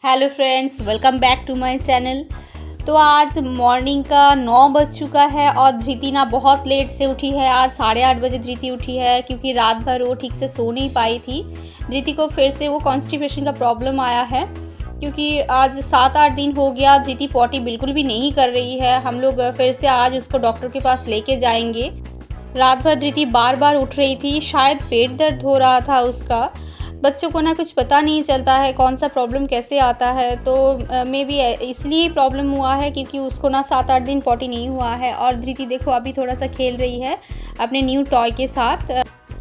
Hello friends, welcome back to my channel. तो आज morning का 9 बज चुका है और धृति ना बहुत लेट से उठी है। आज 8:30 बजे धृति उठी है क्योंकि रात भर वो ठीक से सो नहीं पाई थी। धृति को फिर से वो कॉन्स्टिपेशन का प्रॉब्लम आया है क्योंकि आज 7-8 दिन हो गया धृति पॉटी बिल्कुल भी नहीं कर रही है। हम लोग फिर से आज उसको डॉक्टर के पास लेके जाएंगे। रात भर धृति बार बार उठ रही थी, शायद पेट दर्द हो रहा था उसका। बच्चों को ना कुछ पता नहीं चलता है कौन सा प्रॉब्लम कैसे आता है, तो मे बी इसलिए प्रॉब्लम हुआ है क्योंकि उसको ना 7-8 दिन पॉटी नहीं हुआ है। और धृति देखो अभी थोड़ा सा खेल रही है अपने न्यू टॉय के साथ।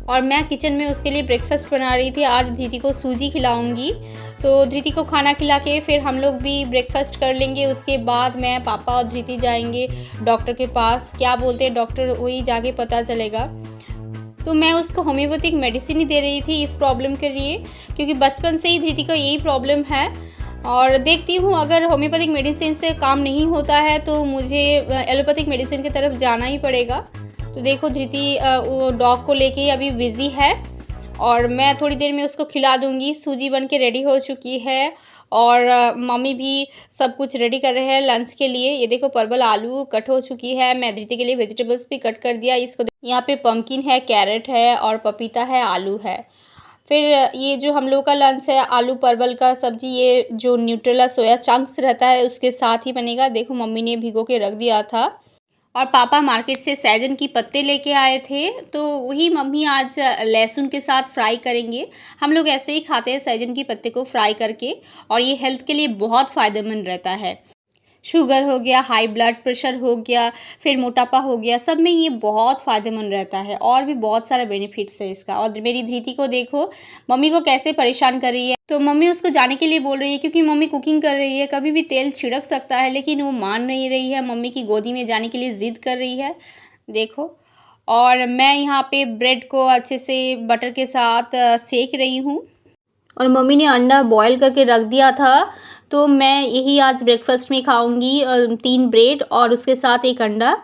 और मैं किचन में उसके लिए ब्रेकफास्ट बना रही थी। आज धृति को सूजी खिलाऊंगी, तो धृति को खाना खिला के फिर हम लोग भी ब्रेकफास्ट कर लेंगे। उसके बाद मैं, पापा और धृति जाएंगे डॉक्टर के पास। क्या बोलते हैं डॉक्टर वही जाके पता चलेगा। तो मैं उसको होम्योपैथिक मेडिसिन ही दे रही थी इस प्रॉब्लम के लिए, क्योंकि बचपन से ही धृति को यही प्रॉब्लम है। और देखती हूँ अगर होम्योपैथिक मेडिसिन से काम नहीं होता है तो मुझे एलोपैथिक मेडिसिन की तरफ जाना ही पड़ेगा। तो देखो धृति वो डॉग को लेके अभी बिज़ी है और मैं थोड़ी देर में उसको खिला दूँगी। सूजी बन के रेडी हो चुकी है और मम्मी भी सब कुछ रेडी कर रहे हैं लंच के लिए। ये देखो परवल आलू कट हो चुकी है। मैं धृति के लिए वेजिटेबल्स भी कट कर दिया। इसको यहाँ पे पम्पकिन है, कैरेट है और पपीता है, आलू है। फिर ये जो हम लोग का लंच है आलू परवल का सब्ज़ी, ये जो न्यूट्रेला सोया चंक्स रहता है उसके साथ ही बनेगा। देखो मम्मी ने भिगो के रख दिया था। और पापा मार्केट से सहजन की पत्ते लेके आए थे, तो वही मम्मी आज लहसुन के साथ फ्राई करेंगे। हम लोग ऐसे ही खाते हैं सहजन की पत्ते को फ्राई करके, और ये हेल्थ के लिए बहुत फ़ायदेमंद रहता है। शुगर हो गया, हाई ब्लड प्रेशर हो गया, फिर मोटापा हो गया, सब में ये बहुत फ़ायदेमंद रहता है और भी बहुत सारा बेनिफिट्स है इसका। और मेरी धृति को देखो मम्मी को कैसे परेशान कर रही है। तो मम्मी उसको जाने के लिए बोल रही है क्योंकि मम्मी कुकिंग कर रही है, कभी भी तेल छिड़क सकता है, लेकिन वो मान नहीं रही है। मम्मी की गोदी में जाने के लिए ज़िद कर रही है, देखो। और मैं यहाँ पे ब्रेड को अच्छे से बटर के साथ सेक रही हूँ। और मम्मी ने अंडा बॉयल करके रख दिया था, तो मैं यही आज ब्रेकफास्ट में खाऊंगी। 3 ब्रेड और उसके साथ 1 अंडा।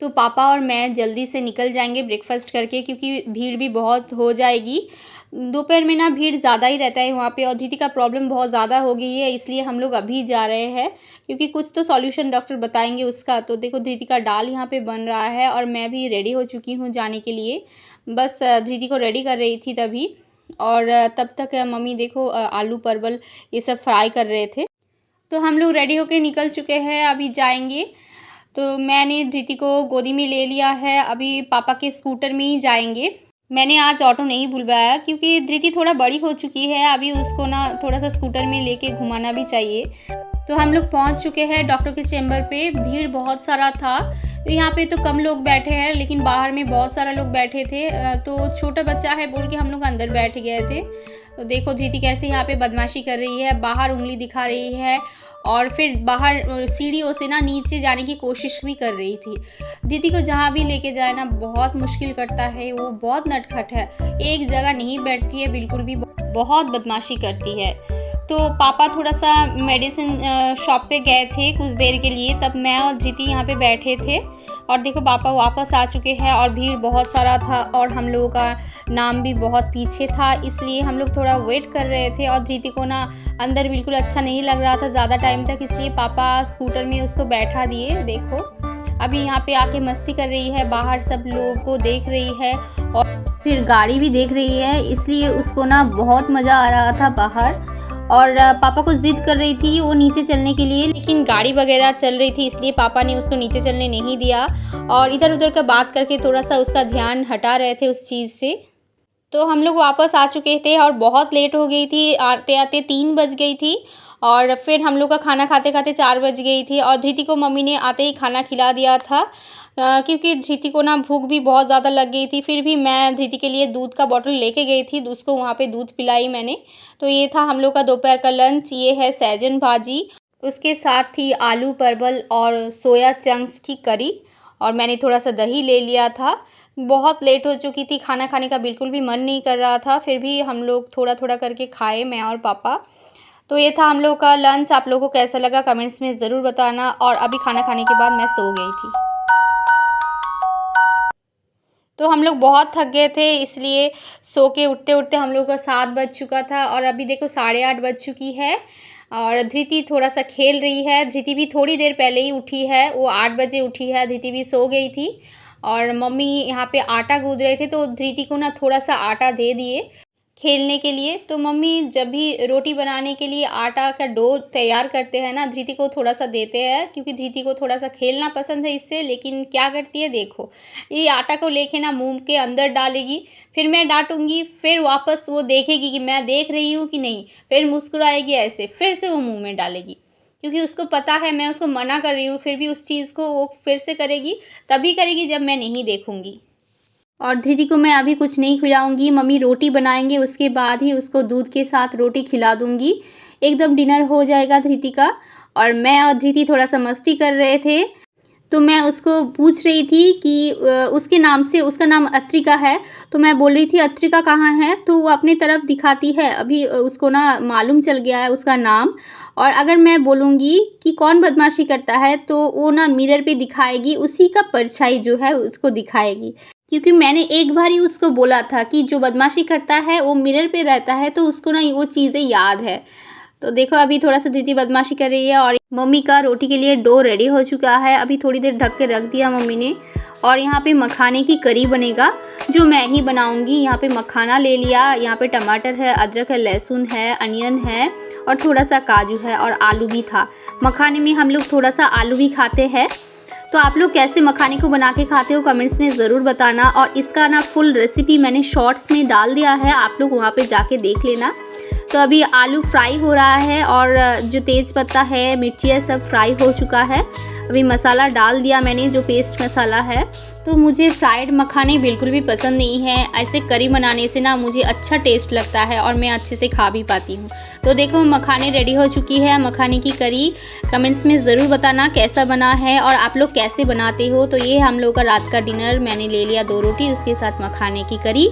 तो पापा और मैं जल्दी से निकल जाएंगे ब्रेकफास्ट करके, क्योंकि भीड़ भी बहुत हो जाएगी। दोपहर में ना भीड़ ज़्यादा ही रहता है वहाँ पे, और धृति का प्रॉब्लम बहुत ज़्यादा हो गई है, इसलिए हम लोग अभी जा रहे हैं क्योंकि कुछ तो सॉल्यूशन डॉक्टर बताएंगे उसका। तो देखो धृति का दाल यहाँ पे बन रहा है और मैं भी रेडी हो चुकी हूँ जाने के लिए। बस धृति को रेडी कर रही थी तभी। और तब तक मम्मी देखो आलू परवल ये सब फ्राई कर रहे थे। तो हम लोग रेडी होके निकल चुके हैं, अभी जाएंगे। तो मैंने धृति को गोदी में ले लिया है, अभी पापा के स्कूटर में ही जाएंगे। मैंने आज ऑटो नहीं बुलवाया क्योंकि धृति थोड़ा बड़ी हो चुकी है, अभी उसको ना थोड़ा सा स्कूटर में लेके घुमाना भी चाहिए। तो हम लोग पहुंच चुके हैं डॉक्टर के चैम्बर पे। भीड़ बहुत सारा था, तो यहाँ पे तो कम लोग बैठे हैं, लेकिन बाहर में बहुत सारा लोग बैठे थे। तो छोटा बच्चा है बोल के हम लोग अंदर बैठ गए थे। तो देखो धृति कैसे यहाँ पे बदमाशी कर रही है, बाहर उंगली दिखा रही है और फिर बाहर सीढ़ियों से ना नीचे जाने की कोशिश भी कर रही थी। दीदी को जहाँ भी लेके जाए ना बहुत मुश्किल करता है, वो बहुत नटखट है, एक जगह नहीं बैठती है बिल्कुल भी, बहुत बदमाशी करती है। तो पापा थोड़ा सा मेडिसिन शॉप पे गए थे कुछ देर के लिए, तब मैं और धृति यहाँ पे बैठे थे। और देखो पापा वापस आ चुके हैं और भीड़ बहुत सारा था और हम लोगों का नाम भी बहुत पीछे था, इसलिए हम लोग थोड़ा वेट कर रहे थे। और धृति को ना अंदर बिल्कुल अच्छा नहीं लग रहा था ज़्यादा टाइम तक, इसलिए पापा स्कूटर में उसको बैठा दिए। देखो अभी यहाँ पे आके मस्ती कर रही है, बाहर सब लोगों को देख रही है और फिर गाड़ी भी देख रही है, इसलिए उसको ना बहुत मज़ा आ रहा था बाहर। और पापा को ज़िद कर रही थी वो नीचे चलने के लिए, लेकिन गाड़ी वगैरह चल रही थी इसलिए पापा ने उसको नीचे चलने नहीं दिया और इधर उधर का बात करके थोड़ा सा उसका ध्यान हटा रहे थे उस चीज़ से। तो हम लोग वापस आ चुके थे और बहुत लेट हो गई थी, आते आते 3 बज गई थी। और फिर हम लोग का खाना खाते खाते 4 बज गई थी और धृति को मम्मी ने आते ही खाना खिला दिया था, क्योंकि धृति को ना भूख भी बहुत ज़्यादा लग गई थी। फिर भी मैं धृति के लिए दूध का बॉटल लेके गई थी, उसको वहाँ पे दूध पिलाई मैंने। तो ये था हम लोग का दोपहर का लंच। ये है सहजन भाजी, उसके साथ थी आलू परवल और सोया चंक्स की करी, और मैंने थोड़ा सा दही ले लिया था। बहुत लेट हो चुकी थी, खाना खाने का बिल्कुल भी मन नहीं कर रहा था, फिर भी हम लोग थोड़ा थोड़ा करके खाए, मैं और पापा। तो ये था हम लोग का लंच। आप लोगों को कैसा लगा कमेंट्स में ज़रूर बताना। और अभी खाना खाने के बाद मैं सो गई थी। तो हम लोग बहुत थक गए थे, इसलिए सो के उठते उठते हम लोग का 7 बज चुका था और अभी देखो 8:30 बज चुकी है। और धृति थोड़ा-सा खेल रही है। धृति भी थोड़ी देर पहले ही उठी है, वो 8 बजे उठी है, धृति भी सो गई थी। और मम्मी यहाँ पे आटा गूँथ रहे थे, तो धृति को ना थोड़ा-सा आटा दे दिए खेलने के लिए। तो मम्मी जब भी रोटी बनाने के लिए आटा का डो तैयार करते हैं ना, धृति को थोड़ा-सा देते हैं, क्योंकि धृति को थोड़ा-सा खेलना पसंद है इससे। लेकिन क्या करती है देखो, ये आटा को लेके ना मुँह के अंदर डालेगी, फिर मैं डाँटूँगी, फिर वापस वो देखेगी कि मैं देख रही हूँ कि नहीं, फिर मुस्कुराएगी ऐसे, फिर से वो मुँह में डालेगी। क्योंकि उसको पता है मैं उसको मना कर रही हूँ, फिर भी उस चीज़ को वो फिर से करेगी, तभी करेगी जब मैं नहीं देखूँगी। और धृति को मैं अभी कुछ नहीं खिलाऊँगी, मम्मी रोटी बनाएँगे उसके बाद ही उसको दूध के साथ रोटी खिला दूँगी। एकदम डिनर हो जाएगा धृति का। और मैं और धृति थोड़ा-सा मस्ती कर रहे थे, तो मैं उसको पूछ रही थी कि उसके नाम से, उसका नाम अत्रिका है, तो मैं बोल रही थी अत्रिका कहाँ है? तो वो अपनी तरफ दिखाती है। अभी उसको ना मालूम चल गया है उसका नाम। और अगर मैं बोलूँगी कि कौन बदमाशी करता है, तो वो ना मिरर पे दिखाएगी, उसी का परछाई जो है उसको दिखाएगी। क्योंकि मैंने एक बार ही उसको बोला था कि जो बदमाशी करता है वो मिरर पे रहता है, तो उसको ना वो चीज़ें याद है। तो देखो अभी थोड़ा-सा धृति बदमाशी कर रही है। और मम्मी का रोटी के लिए डो रेडी हो चुका है। अभी थोड़ी देर ढक के रख दिया मम्मी ने। और यहाँ पे मखाने की करी बनेगा, जो मैं ही बनाऊँगी। यहाँ पे मखाना ले लिया, यहाँ पे टमाटर है, अदरक है, लहसुन है, अनियन है और थोड़ा-सा काजू है और आलू भी था। मखाने में हम लोग थोड़ा-सा आलू भी खाते हैं। तो आप लोग कैसे मखाने को बना के खाते हो कमेंट्स में ज़रूर बताना। और इसका ना फुल रेसिपी मैंने शॉर्ट्स में डाल दिया है, आप लोग वहाँ पे जाके देख लेना। तो अभी आलू फ्राई हो रहा है और जो तेज़ पत्ता है, मिर्ची है, सब फ्राई हो चुका है। अभी मसाला डाल दिया मैंने, जो पेस्ट मसाला है। तो मुझे फ्राइड मखाने बिल्कुल भी पसंद नहीं है। ऐसे करी बनाने से ना मुझे अच्छा टेस्ट लगता है और मैं अच्छे से खा भी पाती हूँ। तो देखो मखाने रेडी हो चुकी है, मखाने की करी। कमेंट्स में ज़रूर बताना कैसा बना है और आप लोग कैसे बनाते हो। तो ये हम लोग का रात का डिनर, मैंने ले लिया 2 रोटी, उसके साथ मखाने की करी।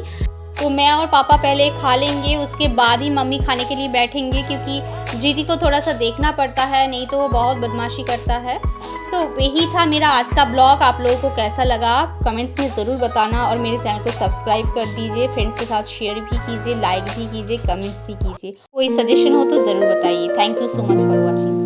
तो मैं और पापा पहले खा लेंगे, उसके बाद ही मम्मी खाने के लिए बैठेंगे, क्योंकि धृति को थोड़ा-सा देखना पड़ता है, नहीं तो वो बहुत बदमाशी करता है। तो यही था मेरा आज का ब्लॉग। आप लोगों को कैसा लगा कमेंट्स में ज़रूर बताना और मेरे चैनल को सब्सक्राइब कर दीजिए, फ्रेंड्स के साथ शेयर भी कीजिए, लाइक भी कीजिए, कमेंट्स भी कीजिए। कोई सजेशन हो तो ज़रूर बताइए। Thank you so much for watching.